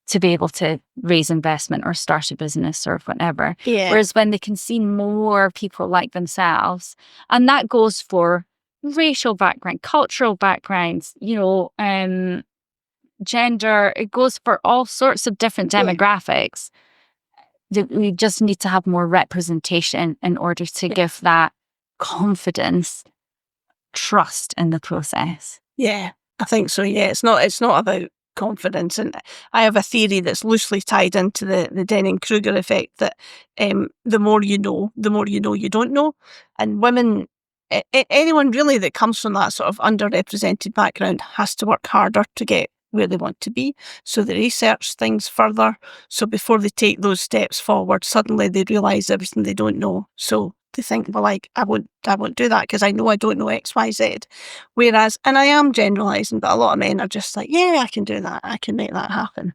to be able to raise investment or start a business or whatever. Yeah. Whereas when they can see more people like themselves, and that goes for racial background, cultural backgrounds, gender, it goes for all sorts of different demographics. We just need to have more representation in order to give that confidence, trust in the process. Yeah, I think so. Yeah, it's not about confidence, and I have a theory that's loosely tied into the Dunning-Kruger effect that the more you know you don't know. And women, anyone really that comes from that sort of underrepresented background has to work harder to get where they want to be. So they research things further. So before they take those steps forward, suddenly they realise everything they don't know. So they think, well, like, I won't do that because I know I don't know X, Y, Z. Whereas, and I am generalising, but a lot of men are just like, yeah, I can do that. I can make that happen.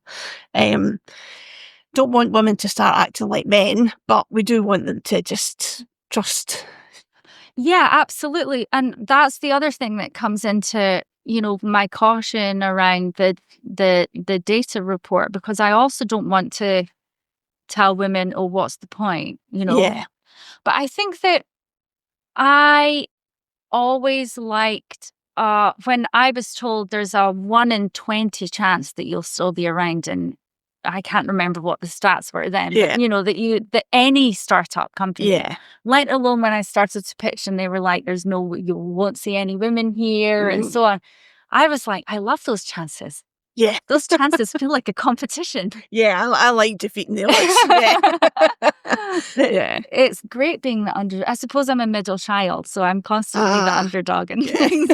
Don't want women to start acting like men, but we do want them to just trust. Yeah, absolutely. And that's the other thing that comes into, my caution around the data report, because I also don't want to tell women, oh, what's the point, Yeah. But I think that I always liked when I was told there's a 1 in 20 chance that you'll still be around, and I can't remember what the stats were then, but that any startup company, let alone when I started to pitch and they were like, you won't see any women here and so on. I was like, I love those chances. Yeah. Those chances feel like a competition. Yeah, I like defeating the odds. Yeah. It's great being the underdog. I suppose I'm a middle child, so I'm constantly the underdog in things.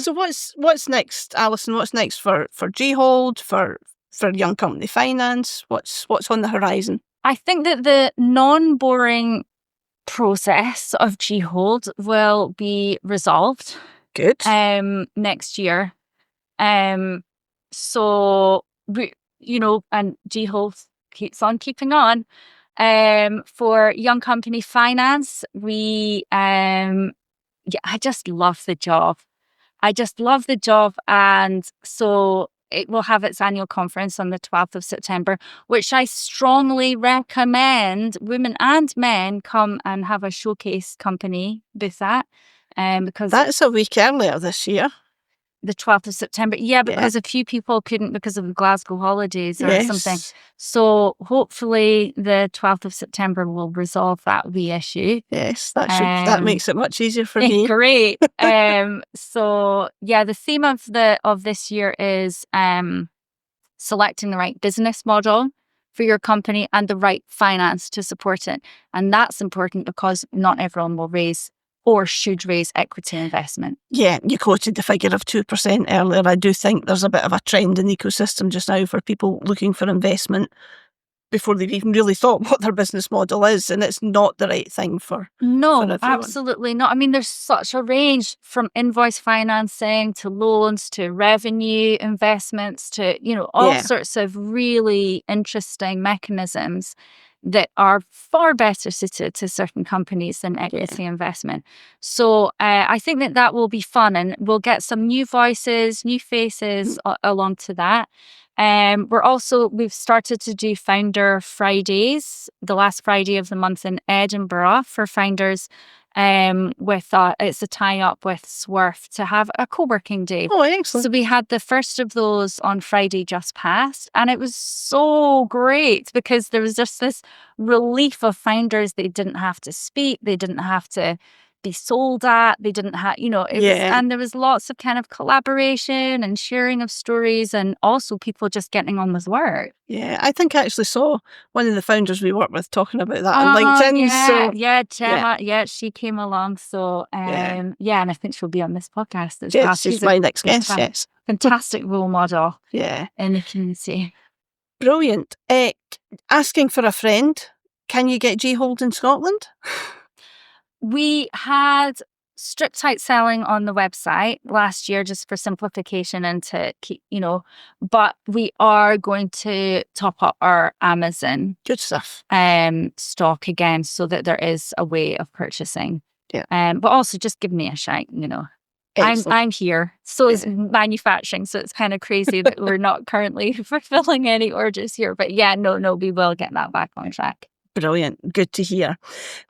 So what's next, Alison? What's next for G-Hold, for Young Company Finance? What's on the horizon? I think that the non-boring process of G-Hold will be resolved. Good. Next year. So we, and G-Hold keeps on keeping on. For young company finance, I just love the job. And so it will have its annual conference on the 12th of September, which I strongly recommend women and men come and have a showcase company booth at. Because that's a week earlier this year. The 12th of September. Yeah, because a few people couldn't because of the Glasgow holidays or something. So hopefully the 12th of September will resolve that wee issue. Yes, that makes it much easier for me. Great. So yeah, the theme of this year is selecting the right business model for your company and the right finance to support it. And that's important because not everyone will raise or should raise equity investment. Yeah, you quoted the figure of 2% earlier. I do think there's a bit of a trend in the ecosystem just now for people looking for investment before they've even really thought what their business model is, and it's not the right thing for everyone. Absolutely not. I mean, there's such a range from invoice financing to loans to revenue investments to, all sorts of really interesting mechanisms that are far better suited to certain companies than equity investment. So I think that will be fun, and we'll get some new voices, new faces along to that. We've started to do Founder Fridays, the last Friday of the month in Edinburgh for founders. It's a tie-up with Swerve to have a co-working day. Oh, excellent. So we had the first of those on Friday just past, and it was so great because there was just this relief of founders. They didn't have to speak, they didn't have to be sold at, they didn't have, and there was lots of kind of collaboration and sharing of stories, and also people just getting on with work. Yeah, I think I actually saw one of the founders we work with talking about that on LinkedIn. Gemma, she came along. So, and I think she'll be on this podcast as well. She's my next guest, yes. Fantastic role model in the community. Brilliant. Asking for a friend, can you get G-Hold in Scotland? We had strict tight selling on the website last year just for simplification and to keep, but we are going to top up our Amazon good stuff stock again so that there is a way of purchasing. Yeah. But also just give me a shout, I'm here. So is manufacturing. So it's kind of crazy that we're not currently fulfilling any orders here. But we will get that back on track. Brilliant. Good to hear.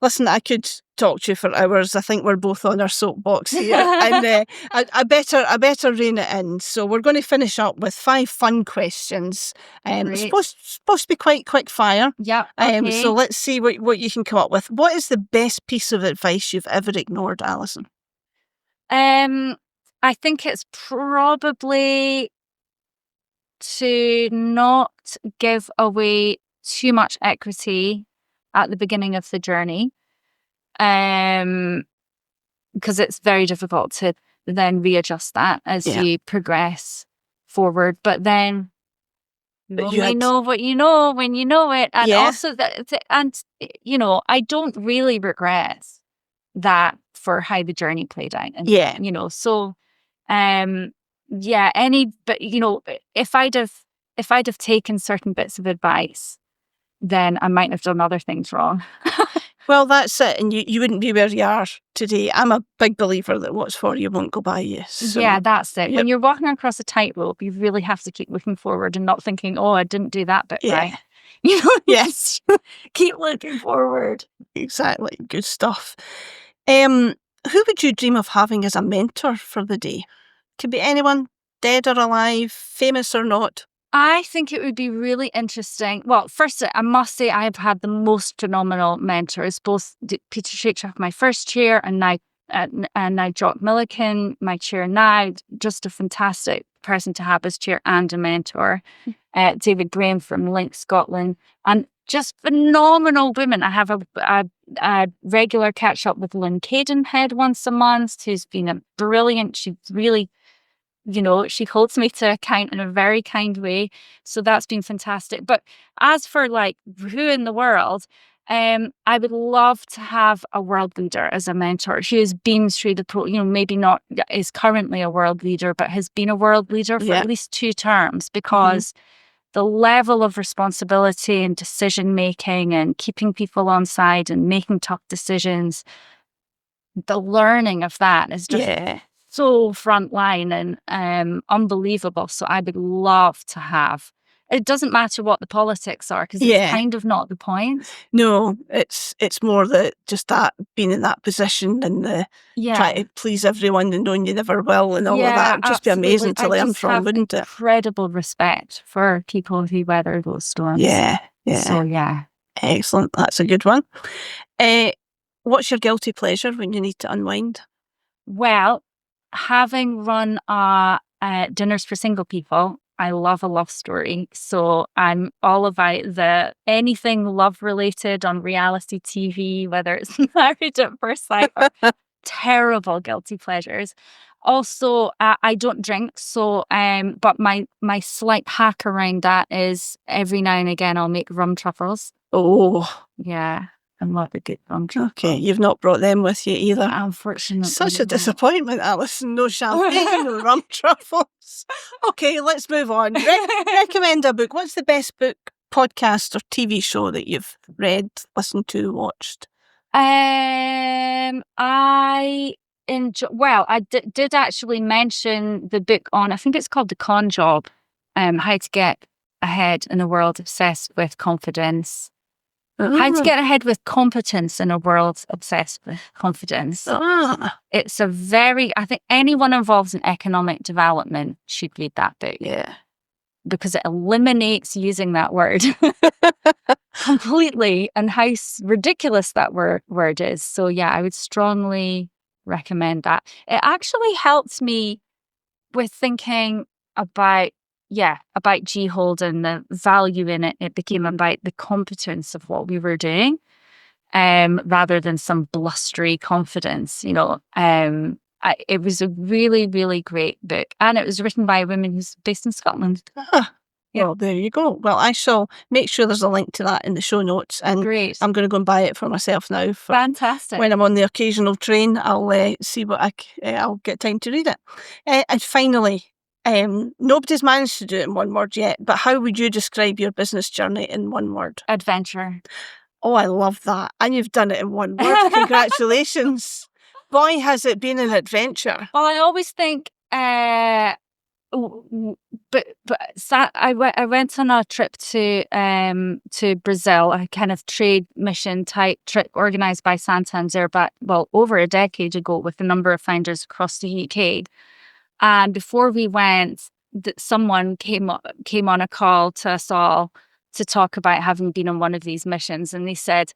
Listen, I could talk to you for hours. I think we're both on our soapbox here. And I better rein it in. So we're going to finish up with 5 fun questions. It's supposed to be quite quick fire. Yeah. Okay. So let's see what you can come up with. What is the best piece of advice you've ever ignored, Alison? I think it's probably to not give away too much equity at the beginning of the journey, because it's very difficult to then readjust that as you progress forward. But then you only know what you know when you know it, and also I don't really regret that for how the journey played out. And, so if I'd have taken certain bits of advice, then I might have done other things wrong. Well, that's it. And you wouldn't be where you are today. I'm a big believer that what's for you won't go by you. So, yeah, that's it. Yep. When you're walking across a tightrope, you really have to keep looking forward and not thinking, oh, I didn't do that bit right. Yes. Keep looking forward. Exactly. Good stuff. Who would you dream of having as a mentor for the day? Could be anyone, dead or alive, famous or not. I think it would be really interesting. Well, first, I must say I have had the most phenomenal mentors, both Peter Shakespeare, my first chair, and now Jock Milliken, my chair now. Just a fantastic person to have as chair and a mentor. David Graham from Link Scotland, and just phenomenal women. I have a regular catch up with Lynn Cadenhead once a month, who's been a brilliant. She's really, she holds me to account in a very kind way. So that's been fantastic. But as for who in the world, I would love to have a world leader as a mentor who has been through maybe not is currently a world leader, but has been a world leader for at least 2 terms, because the level of responsibility and decision making and keeping people on side and making tough decisions, the learning of that is just so frontline and unbelievable. So I would love to have. It doesn't matter what the politics are, because it's kind of not the point. No, it's more that just that being in that position and the trying to please everyone and knowing you never will and all of that would just be amazing to learn from, wouldn't it? Incredible respect for people who weather those storms. So excellent. That's a good one. What's your guilty pleasure when you need to unwind? Well, having run dinners for single people, I love a love story. So I'm all about anything love related on reality TV, whether it's Married at First Sight or terrible guilty pleasures. Also, I don't drink, so but my slight hack around that is every now and again I'll make rum truffles. Oh, yeah. I love a good rum truffle. Okay, you've not brought them with you either. Unfortunately. Such a disappointment, Alison. No champagne, no rum truffles. Okay, let's move on. Recommend a book. What's the best book, podcast or TV show that you've read, listened to, watched? I did actually mention the book on, I think it's called The Con Job, How to Get Ahead in a World Obsessed with Confidence. How to Get Ahead with Competence in a World Obsessed with Confidence. It's I think anyone involved in economic development should read that book. Yeah. Because it eliminates using that word completely, and how ridiculous that word is. So I would strongly recommend that. It actually helped me with thinking about G. Holden, the value in it. It became about the competence of what we were doing, rather than some blustery confidence. It was a really, really great book, and it was written by a woman who's based in Scotland. Well, there you go. Well, I shall make sure there's a link to that in the show notes, and I'm going to go and buy it for myself now. Fantastic. When I'm on the occasional train, I'll see what I'll get time to read it. And finally, nobody's managed to do it in one word yet, but how would you describe your business journey in one word? Adventure. Oh, I love that. And you've done it in one word. Congratulations. Boy, has it been an adventure. Well, I always think, I went on a trip to Brazil, a kind of trade mission type trip organised by Santander, over a decade ago, with a number of founders across the UK. And before we went, someone came on a call to us all to talk about having been on one of these missions. And they said,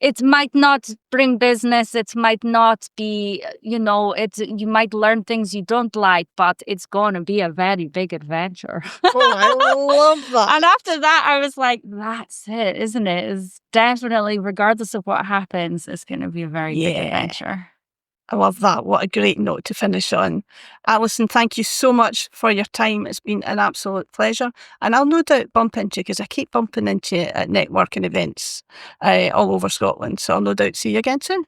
it might not bring business, it might not be, you might learn things you don't like, but it's going to be a very big adventure. Oh, I love that. And after that, I was like, that's it, isn't it? It's definitely, regardless of what happens, it's going to be a very big adventure. I love that. What a great note to finish on. Alison, thank you so much for your time. It's been an absolute pleasure. And I'll no doubt bump into you, because I keep bumping into you at networking events all over Scotland. So I'll no doubt see you again soon.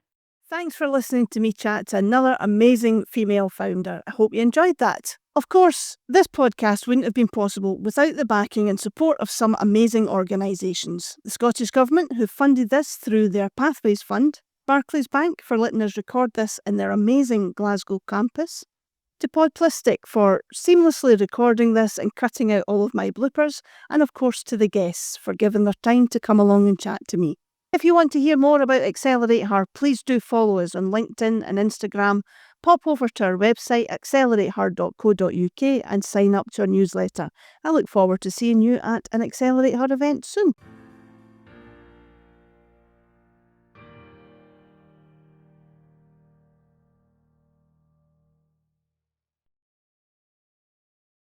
Thanks for listening to me chat to another amazing female founder. I hope you enjoyed that. Of course, this podcast wouldn't have been possible without the backing and support of some amazing organisations. The Scottish Government, who funded this through their Pathways Fund, Barclays Bank for letting us record this in their amazing Glasgow campus, to Podplistic for seamlessly recording this and cutting out all of my bloopers, and of course to the guests for giving their time to come along and chat to me. If you want to hear more about AccelerateHER, please do follow us on LinkedIn and Instagram. Pop over to our website, accelerateher.co.uk, and sign up to our newsletter. I look forward to seeing you at an AccelerateHER event soon.